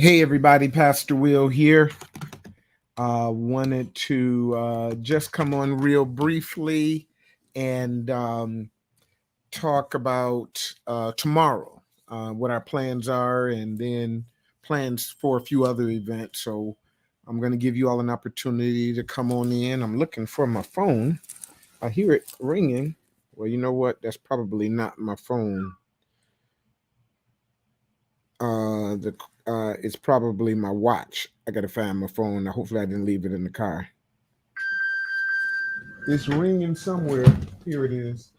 Hey everybody, Pastor Will here. Wanted to just come on real briefly and talk about tomorrow, what our plans are, and then plans for a few other events. So I'm going to give you all an opportunity to come on in. I'm looking for my phone. I hear it ringing. Well, you know what? That's probably not my phone. The It's probably my watch. I gotta find my phone. Hopefully, I didn't leave it in the car. It's ringing somewhere. Here it is.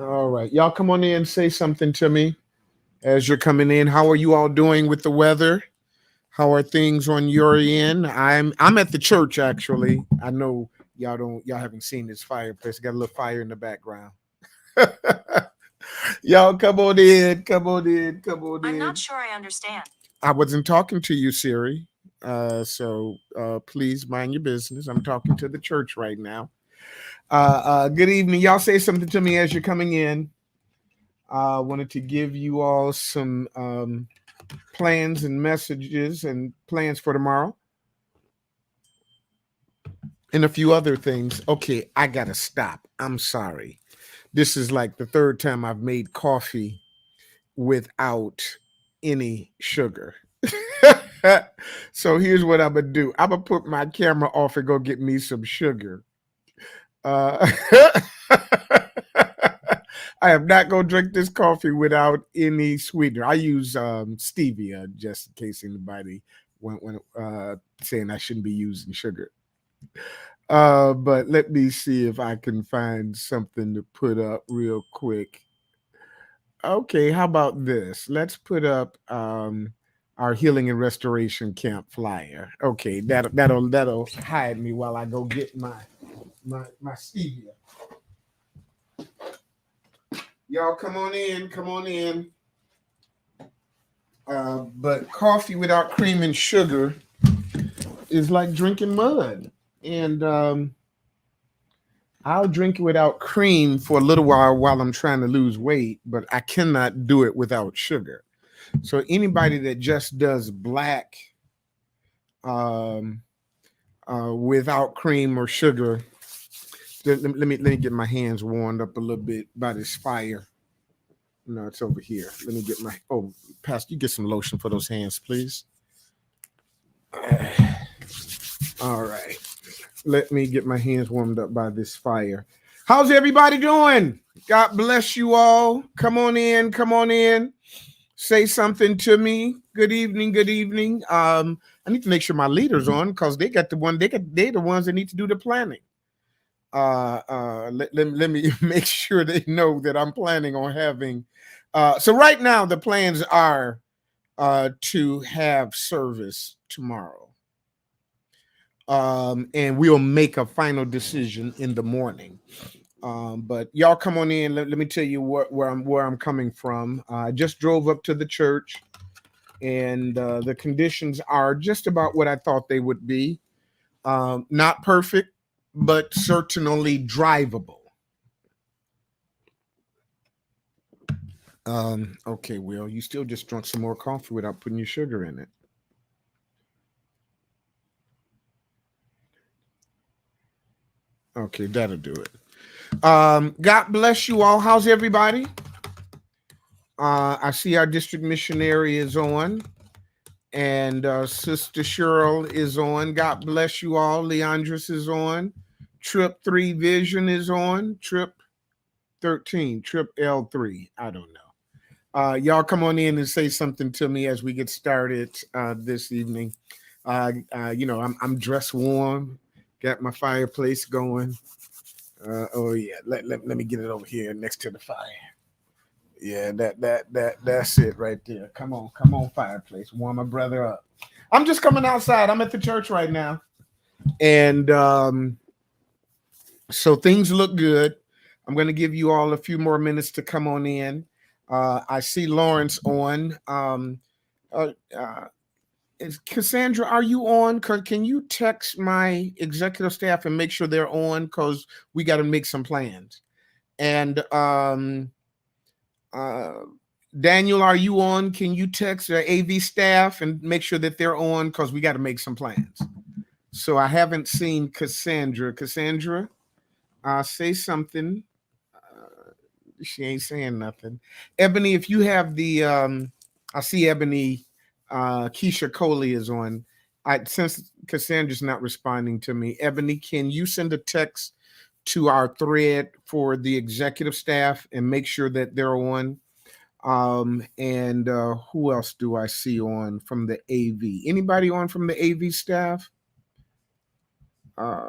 All right, y'all, come on in. Say something to me as you're coming in. How are you all doing with the weather? How are things on your end? I'm at the church actually. I know y'all haven't seen this fireplace. Got a little fire in the background. Y'all come on in. Come on in. Come on in. I'm not sure I understand. I wasn't talking to you, Siri. So please mind your business. I'm talking to the church right now. Good evening. Y'all say something to me as you're coming in. I wanted to give you all some plans and messages and plans for tomorrow and a few other things. Okay, I got to stop. I'm sorry. This is like the third time I've made coffee without any sugar. So here's what I'm gonna do. I'm gonna put my camera off and go get me some sugar. Uh, I am not gonna drink this coffee without any sweetener. I use stevia just in case anybody when saying I shouldn't be using sugar. But let me see if I can find something to put up real quick. Okay, how about this? Let's put up our healing and restoration camp flyer. Okay, that'll hide me while I go get my stevia. Y'all come on in, come on in. But coffee without cream and sugar is like drinking mud. And I'll drink it without cream for a little while I'm trying to lose weight, but I cannot do it without sugar. So anybody that just does black um, without cream or sugar, let me get my hands warmed up a little bit by this fire. No, it's over here. Let me get my Pastor, you get some lotion for those hands, please. All right. Let me get my hands warmed up by this fire. How's everybody doing? God bless you all. Come on in. Come on in. Say something to me. Good evening. Good evening. I need to make sure my leader's on because they're the ones that need to do the planning. Let me make sure they know that I'm planning on having. So right now the plans are to have service tomorrow. And we'll make a final decision in the morning. But y'all come on in. Let me tell you where I'm coming from. I just drove up to the church, and the conditions are just about what I thought they would be. Not perfect, but certainly drivable. Okay, Will, you still just drunk some more coffee without putting your sugar in it. Okay, that'll do it. God bless you all. How's everybody? I see our district missionary is on, and Sister Cheryl is on. God bless you all. Leandris is on. Trip 3 Vision is on. Trip 13, Trip L3. I don't know. Y'all come on in and say something to me as we get started this evening. I'm dressed warm, got my fireplace going. Oh yeah, let me get it over here next to the fire. Yeah, that's it right there. Come on, fireplace, warm my brother up. I'm just coming outside. I'm at the church right now, and so things look good. I'm going to give you all a few more minutes to come on in. I see Lawrence on. Uh, uh, Cassandra, are you on? Can you text my executive staff and make sure they're on? Because we got to make some plans. And uh, Daniel, are you on? Can you text the AV staff and make sure that they're on? Because we got to make some plans. So I haven't seen Cassandra. Cassandra, say something. She ain't saying nothing. Ebony, if you have the, I see Ebony, Keisha Coley is on. Since Cassandra's not responding to me, Ebony, can you send a text to our thread for the executive staff and make sure that they're on? And who else do I see on from the AV? Anybody on from the AV staff? Uh,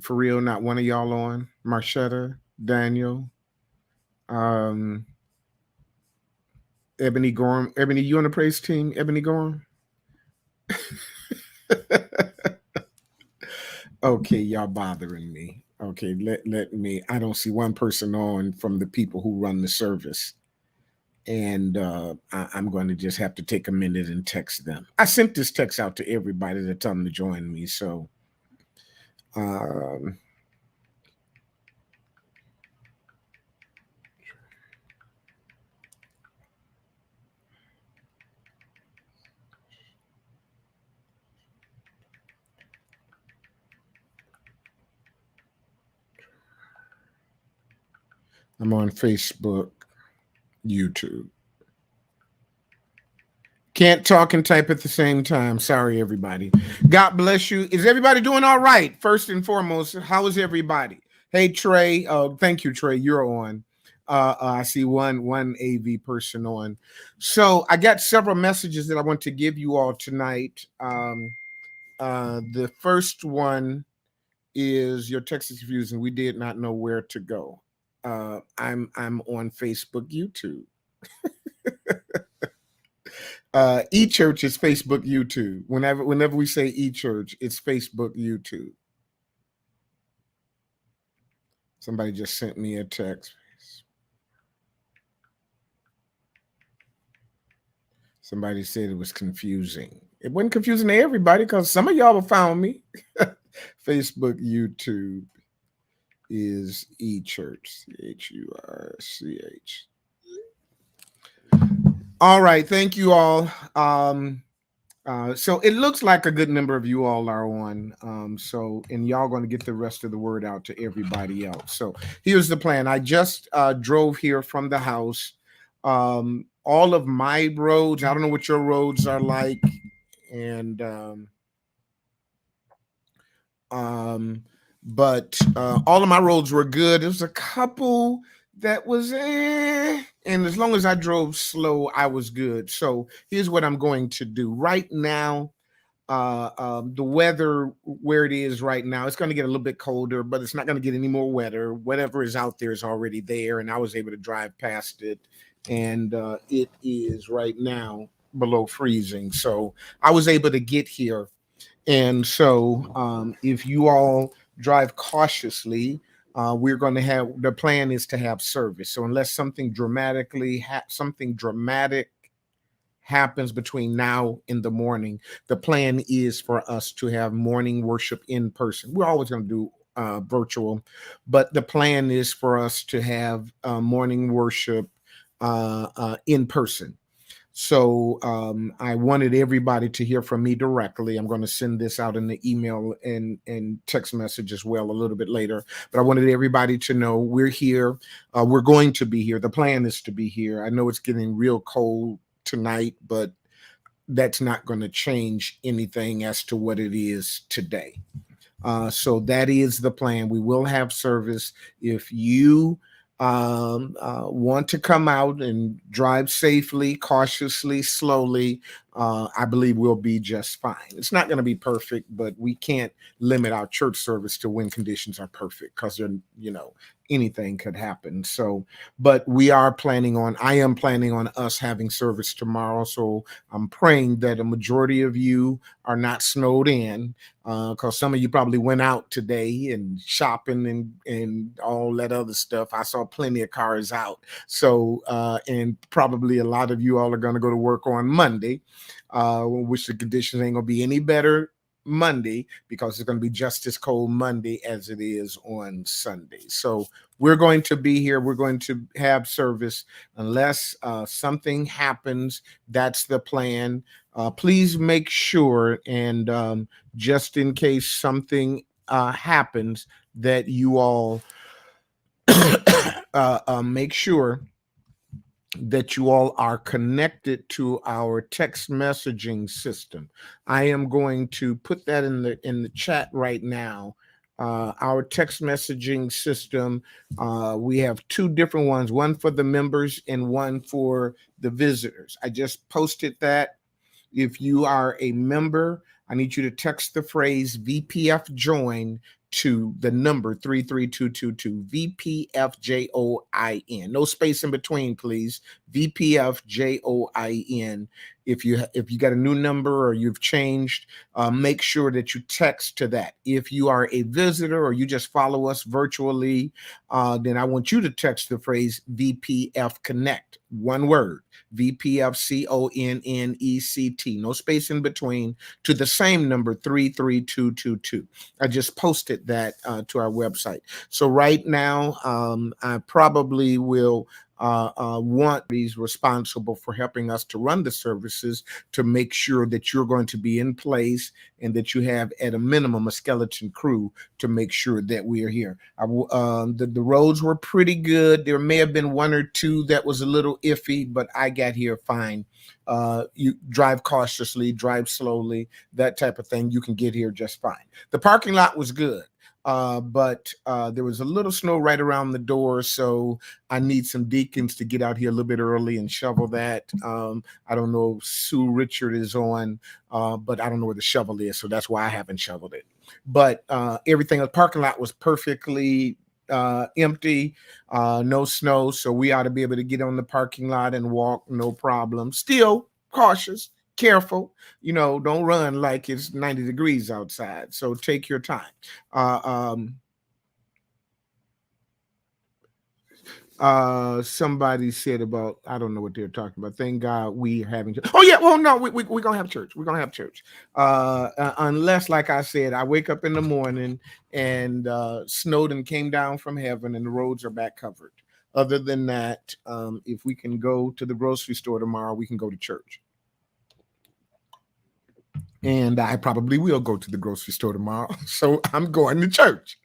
for real, not one of y'all on. Marshetta, Daniel, um, Ebony Gorham. Ebony, you on the praise team? Ebony Gorham. Okay, y'all bothering me. Okay, let me. I don't see one person on from the people who run the service, and I'm going to just have to take a minute and text them. I sent this text out to everybody to tell them to join me. So, um, I'm on Facebook, YouTube. Can't talk and type at the same time. Sorry, everybody. God bless you. Is everybody doing all right? First and foremost, how is everybody? Hey, Trey. Thank you, Trey. You're on. I see one AV person on. So I got several messages that I want to give you all tonight. The first one is your text is confusing. We did not know where to go. I'm on Facebook, YouTube. eChurch is Facebook, YouTube. Whenever we say eChurch, it's Facebook, YouTube. Somebody just sent me a text. Somebody said it was confusing. It wasn't confusing to everybody because some of y'all have found me. Facebook, YouTube is eChurch. CHURCH. All right. Thank you all. So it looks like a good number of you all are on. And y'all going to get the rest of the word out to everybody else. So here's the plan. I just drove here from the house. All of my roads, I don't know what your roads are like. And, but all of my roads were good. There was a couple that was and as long as I drove slow, I was good. So here's what I'm going to do right now. The weather where it is right now, it's going to get a little bit colder, but it's not going to get any more wetter. Whatever is out there is already there, and I was able to drive past it, and it is right now below freezing. So I was able to get here, and so if you all drive cautiously, we're going to have the plan is to have service. So unless something dramatic happens between now and the morning, the plan is for us to have morning worship in person. We're always going to do virtual, but the plan is for us to have morning worship in person. So I wanted everybody to hear from me directly. I'm going to send this out in the email and text message as well a little bit later. But I wanted everybody to know we're here. We're going to be here. The plan is to be here. I know it's getting real cold tonight, but that's not going to change anything as to what it is today. So that is the plan. We will have service. If you want to come out and drive safely, cautiously, slowly, I believe we'll be just fine. It's not going to be perfect, but we can't limit our church service to when conditions are perfect because anything could happen. So, but I am planning on us having service tomorrow. So I'm praying that a majority of you are not snowed in, because some of you probably went out today and shopping and all that other stuff. I saw plenty of cars out. So, and probably a lot of you all are going to go to work on Monday, which the conditions ain't going to be any better Monday, because it's going to be just as cold Monday as it is on Sunday. So we're going to be here. We're going to have service unless something happens. That's the plan. Please make sure, and just in case something happens, that you all make sure that you all are connected to our text messaging system. I am going to put that in the chat right now. Our text messaging system, we have two different ones, one for the members and one for the visitors. I just posted that. If you are a member, I need you to text the phrase VPF join to the number 33222, VPFJOIN. No space in between, please. VPFJOIN. If you got a new number or you've changed, make sure that you text to that. If you are a visitor or you just follow us virtually, then I want you to text the phrase VPF Connect. One word. VPFCONNECT, no space in between, to the same number 33222. I just posted that to our website. So right now, I probably will want these responsible for helping us to run the services to make sure that you're going to be in place and that you have at a minimum a skeleton crew to make sure that we are here. The roads were pretty good. There may have been one or two that was a little iffy, but I got here fine. You drive cautiously, drive slowly, that type of thing. You can get here just fine. The parking lot was good. But there was a little snow right around the door, so I need some deacons to get out here a little bit early and shovel that. I don't know if Sue Richard is on, but I don't know where the shovel is, so that's why I haven't shoveled it. But everything, the parking lot was perfectly empty, no snow, so we ought to be able to get on the parking lot and walk, no problem. Still cautious, careful, don't run like it's 90 degrees outside. So take your time. Somebody said about, I don't know what they're talking about. Thank God we are having church. Oh yeah, well no, we're gonna have church. We're gonna have church. Unless, like I said, I wake up in the morning and Snowden came down from heaven and the roads are back covered. Other than that, if we can go to the grocery store tomorrow, we can go to church. And I probably will go to the grocery store tomorrow. So I'm going to church.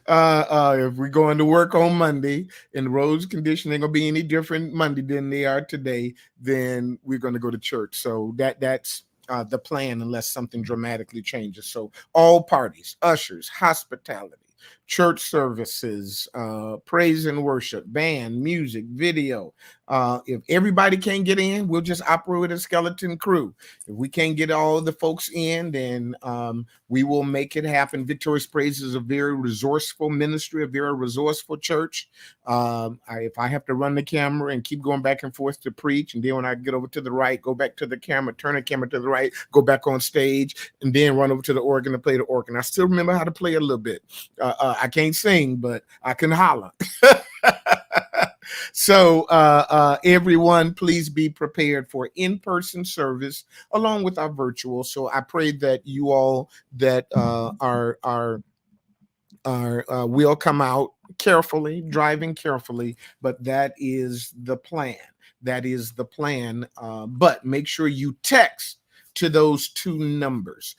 If we're going to work on Monday and the roads condition ain't gonna be any different Monday than they are today, then we're going to go to church. So that's the plan, unless something dramatically changes. So all parties, ushers, hospitality, church services, praise and worship, band, music, video. If everybody can't get in, we'll just operate with a skeleton crew. If we can't get all the folks in, then we will make it happen. Victorious Praise is a very resourceful ministry, a very resourceful church. If I have to run the camera and keep going back and forth to preach, and then when I get over to the right, go back to the camera, turn the camera to the right, go back on stage, and then run over to the organ to play the organ. I still remember how to play a little bit. I can't sing, but I can holler. So everyone, please be prepared for in-person service along with our virtual. So I pray that you all that will come out carefully, driving carefully, but that is the plan. That is the plan. But make sure you text to those two numbers.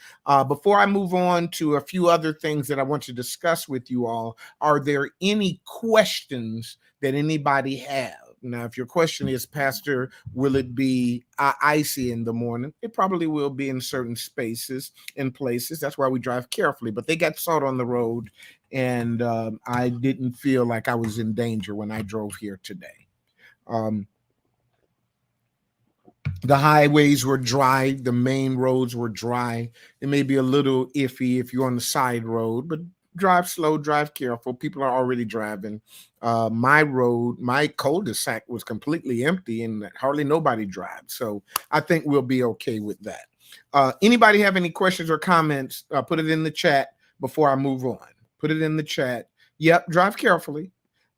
Before I move on to a few other things that I want to discuss with you all, are there any questions that anybody have? Now, if your question is, Pastor, will it be icy in the morning? It probably will be in certain spaces and places. That's why we drive carefully. But they got salt on the road, and I didn't feel like I was in danger when I drove here today. The highways were dry. The main roads were dry. It may be a little iffy if you're on the side road, but drive slow, drive careful. People are already driving. My road, my cul-de-sac was completely empty and hardly nobody drives. So I think we'll be okay with that. Anybody have any questions or comments? Put it in the chat before I move on. Put it in the chat. Yep, drive carefully.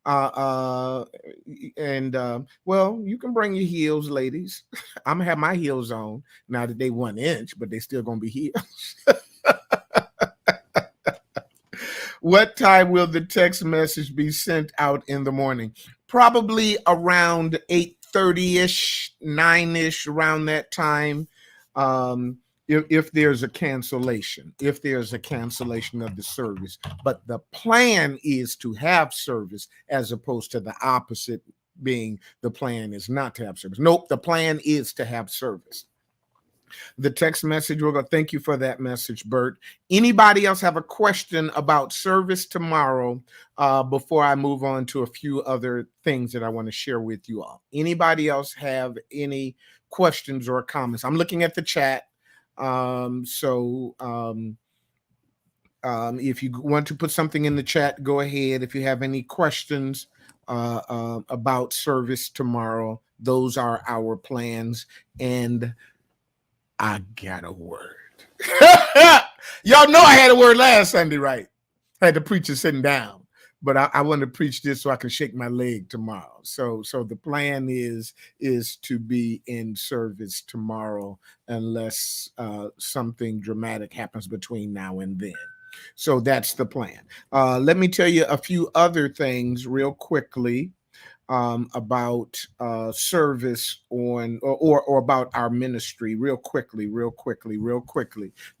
Well, you can bring your heels, ladies. I'm gonna have my heels on now that they 1 inch, but they still gonna be heels. What time will the text message be sent out in the morning? Probably around 8:30ish, 9ish, around that time. If there's a cancellation, of the service. But the plan is to have service, as opposed to the opposite, being the plan is not to have service. Nope, the plan is to have service. The text message, we're going to thank you for that message, Bert. Anybody else have a question about service tomorrow before I move on to a few other things that I want to share with you all? Anybody else have any questions or comments? I'm looking at the chat. If you want to put something in the chat, go ahead. If you have any questions about service tomorrow, those are our plans. And I got a word. Y'all know I had a word last Sunday, right? I had the preacher sitting down, but I want to preach this so I can shake my leg tomorrow. So the plan is to be in service tomorrow, unless something dramatic happens between now and then. So that's the plan. Let me tell you a few other things real quickly about service on or about our ministry real quickly.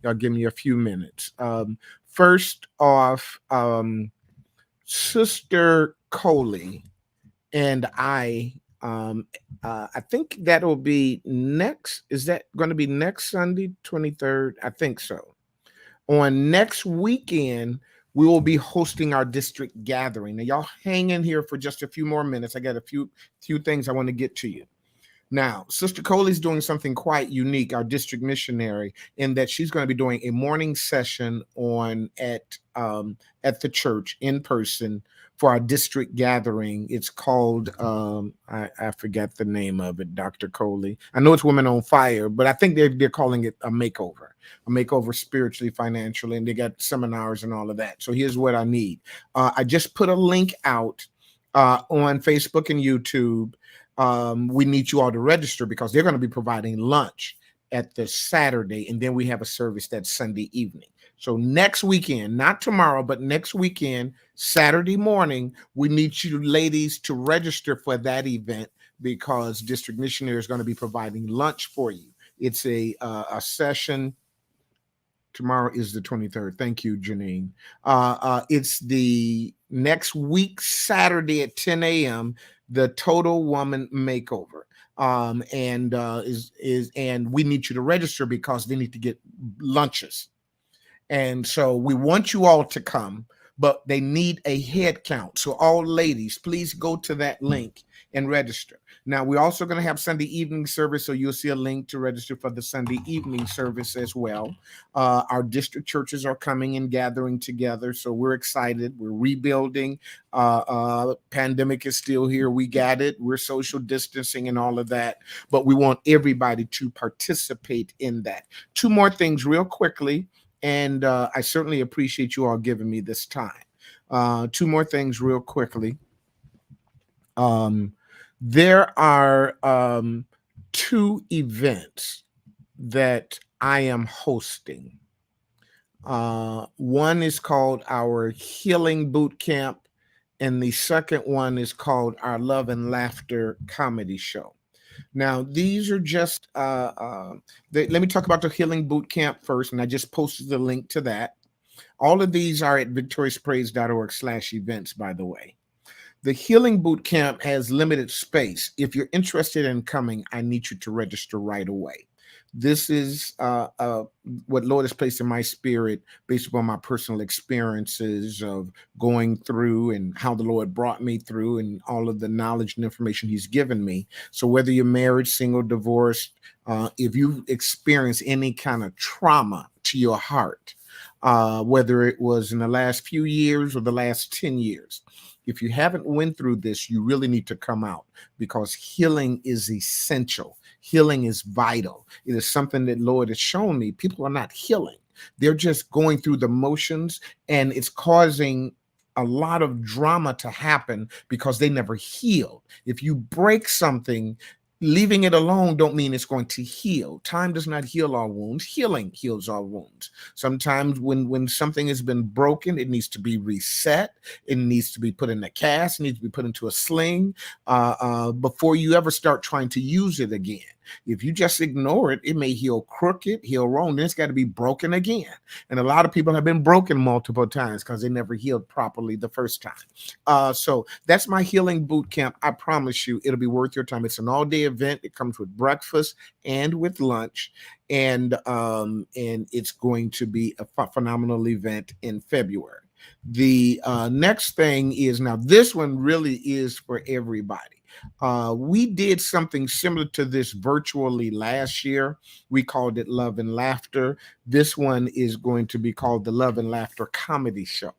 Y'all give me a few minutes. First off, Sister Coley and I think that'll be next. Is that going to be next Sunday, 23rd? I think so. On next weekend, we will be hosting our district gathering. Now, y'all hang in here for just a few more minutes. I got a few things I want to get to you. Now, Sister Coley's doing something quite unique, our district missionary, in that she's going to be doing a morning session at the church in person for our district gathering. It's called I forget the name of it, Dr. Coley. I know it's Women on Fire, but I think they're calling it a makeover spiritually, financially, and they got seminars and all of that. So here's what I need. I just put a link out on Facebook and YouTube. We need you all to register because they're going to be providing lunch at the Saturday, and then we have a service that Sunday evening. So next weekend, not tomorrow, but next weekend, Saturday morning, we need you ladies to register for that event because District Missionary is going to be providing lunch for you. It's a session. Tomorrow is the 23rd. Thank you, Janine. It's the next week, Saturday at 10 a.m., the Total Woman Makeover. And we need you to register because they need to get lunches. And so we want you all to come, but they need a head count. So all ladies, please go to that link and register. Now, we're also going to have Sunday evening service, so you'll see a link to register for the Sunday evening service as well. Our district churches are coming and gathering together, so we're excited. We're rebuilding. Pandemic is still here. We got it. We're social distancing and all of that, but we want everybody to participate in that. Two more things real quickly, and I certainly appreciate you all giving me this time. Two more things real quickly. There are two events that I am hosting. One is called our Healing Boot Camp, and the second one is called our Love and Laughter Comedy Show. Now, these are just, let me talk about the Healing Boot Camp first, and I just posted the link to that. All of these are at victoriouspraise.org/events, by the way. The Healing Boot Camp has limited space. If you're interested in coming, I need you to register right away. This is what Lord has placed in my spirit based upon my personal experiences of going through and how the Lord brought me through and all of the knowledge and information he's given me. So whether you're married, single, divorced, if you've experienced any kind of trauma to your heart, whether it was in the last few years or the last 10 years, if you haven't went through this, you really need to come out because healing is essential. Healing is vital. It is something that Lord has shown me. People are not healing. They're just going through the motions, and it's causing a lot of drama to happen because they never healed. If you break something, leaving it alone don't mean it's going to heal. Time does not heal all wounds. Healing heals all wounds. Sometimes when something has been broken, it needs to be reset. It needs to be put in a cast. It needs to be put into a sling before you ever start trying to use it again. If you just ignore it, it may heal crooked, heal wrong. Then it's got to be broken again. And a lot of people have been broken multiple times because they never healed properly the first time. So that's my healing boot camp. I promise you, it'll be worth your time. It's an all-day event. It comes with breakfast and with lunch, and it's going to be a phenomenal event in February. The next thing is, now this one really is for everybody. We did something similar to this virtually last year. We called it Love and Laughter. This one is going to be called the Love and Laughter Comedy Show.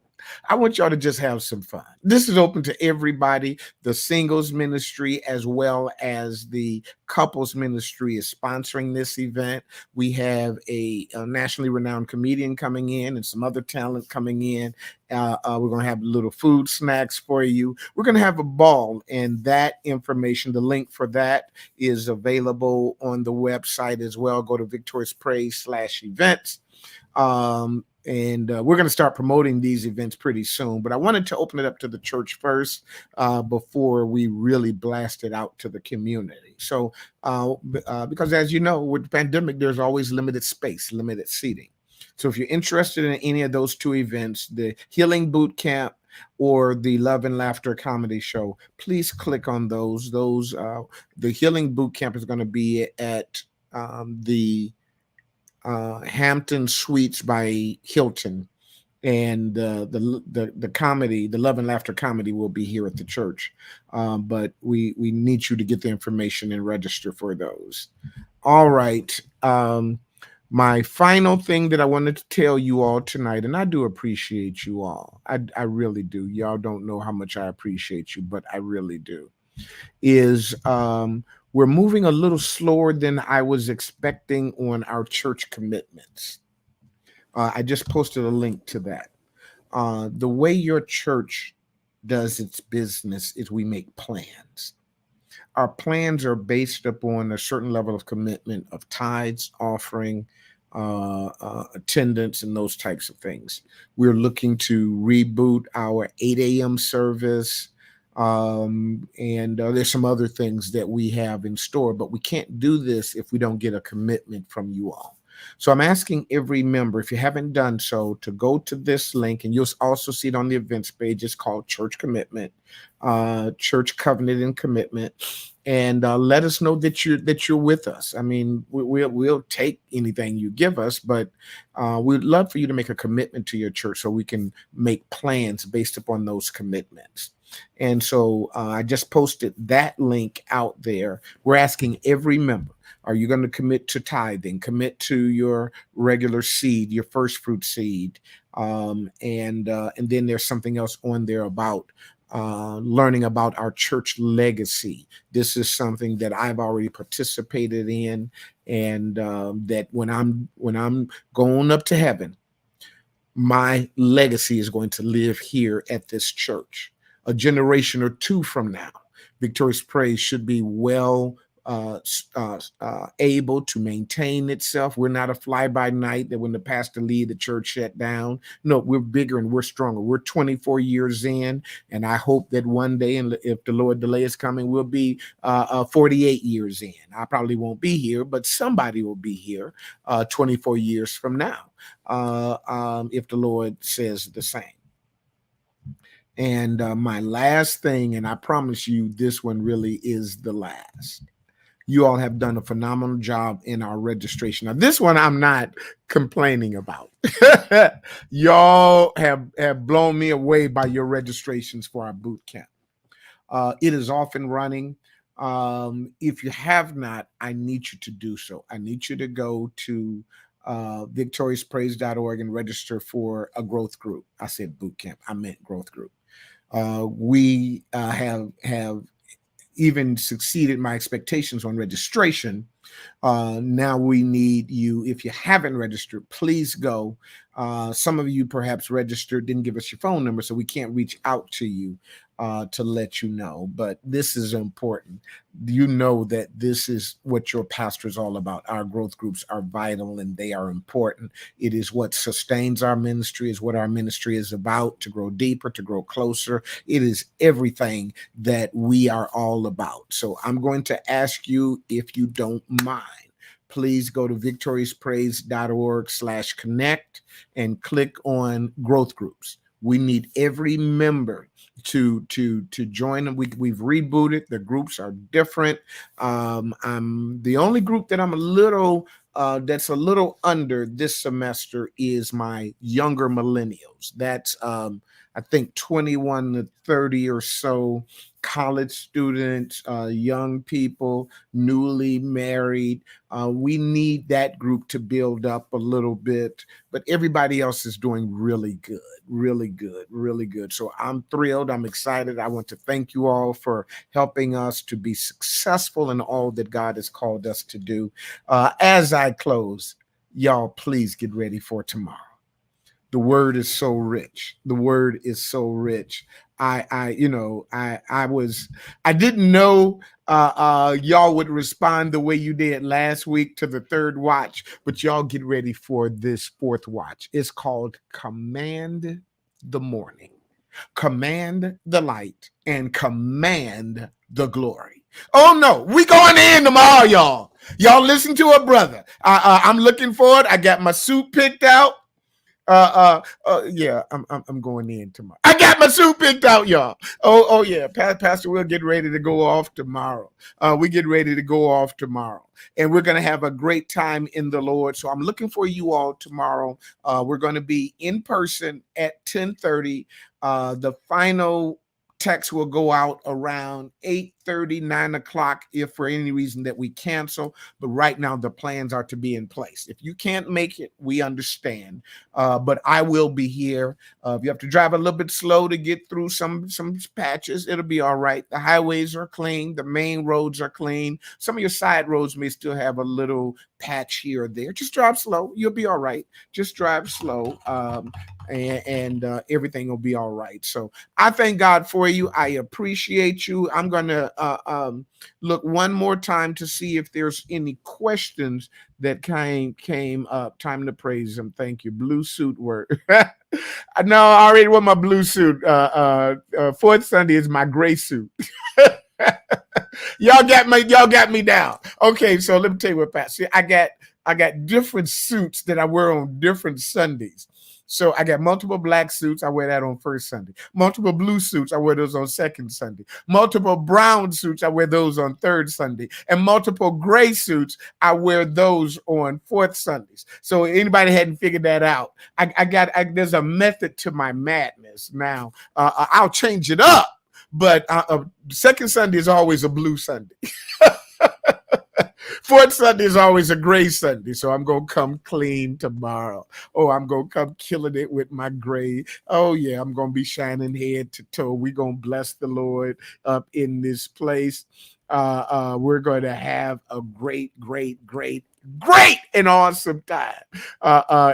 I want y'all to just have some fun. This is open to everybody. The singles ministry as well as the couples ministry is sponsoring this event. We have a nationally renowned comedian coming in and some other talent coming in. We're going to have little food snacks for you. We're going to have a ball, and that information, the link for that is available on the website as well. Go to victoriouspraise.com/events. And we're going to start promoting these events pretty soon. But I wanted to open it up to the church first before we really blast it out to the community. So because as you know, with the pandemic, there's always limited space, limited seating. So if you're interested in any of those two events, the Healing Boot Camp or the Love and Laughter Comedy Show, please click on those. The Healing Boot Camp is going to be at the Hampton Suites by Hilton, and the comedy, the Love and Laughter Comedy, will be here at the church. But we need you to get the information and register for those. All right. My final thing that I wanted to tell you all tonight, and I do appreciate you all. I really do. Y'all don't know how much I appreciate you, but I really do. Is we're moving a little slower than I was expecting on our church commitments. I just posted a link to that. The way your church does its business is we make plans. Our plans are based upon a certain level of commitment of tithes, offering, attendance, and those types of things. We're looking to reboot our 8 a.m. service. And there's some other things that we have in store, but we can't do this if we don't get a commitment from you all. So I'm asking every member, if you haven't done so, to go to this link, and you'll also see it on the events page. It's called Church Commitment, Church Covenant and Commitment, and let us know that you're with us. I mean, we'll take anything you give us, but we'd love for you to make a commitment to your church so we can make plans based upon those commitments. And so I just posted that link out there. We're asking every member, are you going to commit to tithing, commit to your regular seed, your first fruit seed? And then there's something else on there about learning about our church legacy. This is something that I've already participated in, and that when I'm going up to heaven, my legacy is going to live here at this church. A generation or two from now, Victorious Praise should be well able to maintain itself. We're not a fly-by-night that when the pastor leave, the church shut down. No, we're bigger and we're stronger. We're 24 years in, and I hope that one day, and if the Lord delay is coming, we'll be 48 years in. I probably won't be here, but somebody will be here 24 years from now, if the Lord says the same. And my last thing, and I promise you this one really is the last. You all have done a phenomenal job in our registration. Now, this one I'm not complaining about. Y'all have blown me away by your registrations for our boot camp. It is off and running. If you have not, I need you to do so. I need you to go to victoriouspraise.org and register for a growth group. I said boot camp. I meant growth group. We have even succeeded my expectations on registration, Now we need you. If you haven't registered, please go. Some of you perhaps registered, didn't give us your phone number, so we can't reach out to you to let you know. But this is important. You know that this is what your pastor is all about. Our growth groups are vital and they are important. It is what sustains our ministry, is what our ministry is about, to grow deeper, to grow closer. It is everything that we are all about. So I'm going to ask you, if you don't mind, please go to victoriouspraise.org/connect and click on growth groups. We need every member to join them. We've rebooted. The groups are different. I'm the only group that I'm a little that's a little under this semester is my younger millennials. That's I think 21 to 30 or so, college students, young people, newly married. We need that group to build up a little bit, but everybody else is doing really good, really good, really good. So I'm thrilled. I'm excited. I want to thank you all for helping us to be successful in all that God has called us to do. As I close, y'all, please get ready for tomorrow. The word is so rich. The word is so rich. I didn't know y'all would respond the way you did last week to the third watch, but y'all get ready for this fourth watch. It's called Command the Morning, Command the Light, and Command the Glory. Oh no, we going in tomorrow, y'all. Y'all listen to a brother. I'm looking forward. I got my suit picked out. Yeah, I'm going in tomorrow. I got my suit picked out, y'all. Oh yeah, Pastor, we'll get ready to go off tomorrow. We get ready to go off tomorrow, and we're gonna have a great time in the Lord. So I'm looking for you all tomorrow. We're going to be in person at 10:30. The final text will go out around 8:30, 9 o'clock if for any reason that we cancel. But right now the plans are to be in place. If you can't make it, we understand. But I will be here. If you have to drive a little bit slow to get through some patches, it'll be all right. The highways are clean. The main roads are clean. Some of your side roads may still have a little patch here or there. Just drive slow. You'll be all right. Just drive slow. And everything will be all right. So I thank God for you. I appreciate you. I'm going to look one more time to see if there's any questions that came up. Time to praise him. Thank you. Blue suit work. No, I already wore my blue suit. Fourth Sunday is my gray suit. Y'all got me down. Okay, so let me tell you what, Pat. See, I got different suits that I wear on different Sundays. So I got multiple black suits. I wear that on first Sunday. Multiple blue suits. I wear those on second Sunday. Multiple brown suits. I wear those on third Sunday. And multiple gray suits. I wear those on fourth Sundays. So anybody hadn't figured that out, there's a method to my madness. Now I'll change it up, but second Sunday is always a blue Sunday. Fourth Sunday is always a gray Sunday, so I'm going to come clean tomorrow. Oh, I'm going to come killing it with my gray. Oh, yeah, I'm going to be shining head to toe. We're going to bless the Lord up in this place. We're going to have a great and awesome time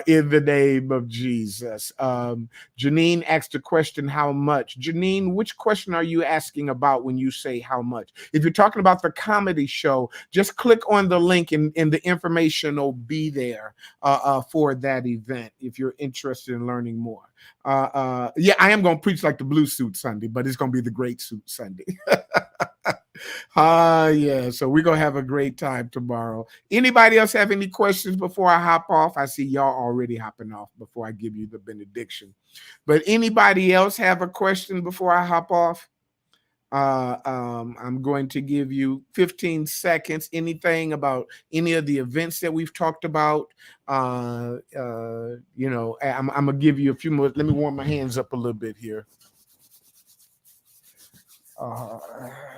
in the name of Jesus. Janine asked a question, how much? Janine, which question are you asking about when you say how much? If you're talking about the comedy show, just click on the link and the information will be there for that event if you're interested in learning more. Yeah, I am going to preach like the blue suit Sunday, but it's going to be the great suit Sunday. Yeah, so we're gonna have a great time tomorrow. Anybody else have any questions before I hop off? I see y'all already hopping off before I give you the benediction. But anybody else have a question before I hop off? I'm going to give you 15 seconds. Anything about any of the events that we've talked about? I'm gonna give you a few more. Let me warm my hands up a little bit here.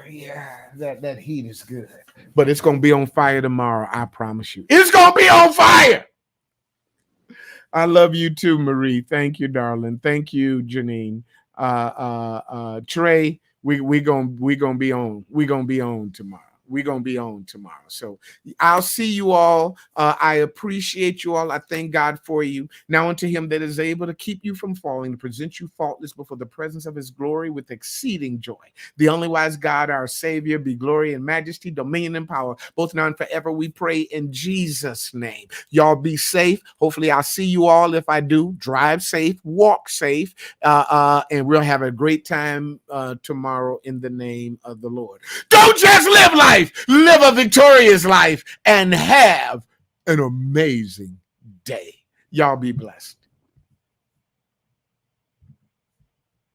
Yeah, that heat is good, but it's gonna be on fire tomorrow. I promise you, it's gonna be on fire. I love you too, Marie. Thank you, darling. Thank you, Janine. Trey, we gonna be on. We gonna be on tomorrow. we're going to be on tomorrow. So I'll see you all. I appreciate you all. I thank God for you. Now unto him that is able to keep you from falling, to present you faultless before the presence of his glory with exceeding joy. The only wise God, our Savior, be glory and majesty, dominion and power, both now and forever. We pray in Jesus' name. Y'all be safe. Hopefully I'll see you all. If I do, drive safe, walk safe, and we'll have a great time tomorrow in the name of the Lord. Don't just live life, live a victorious life, and have an amazing day. Y'all be blessed.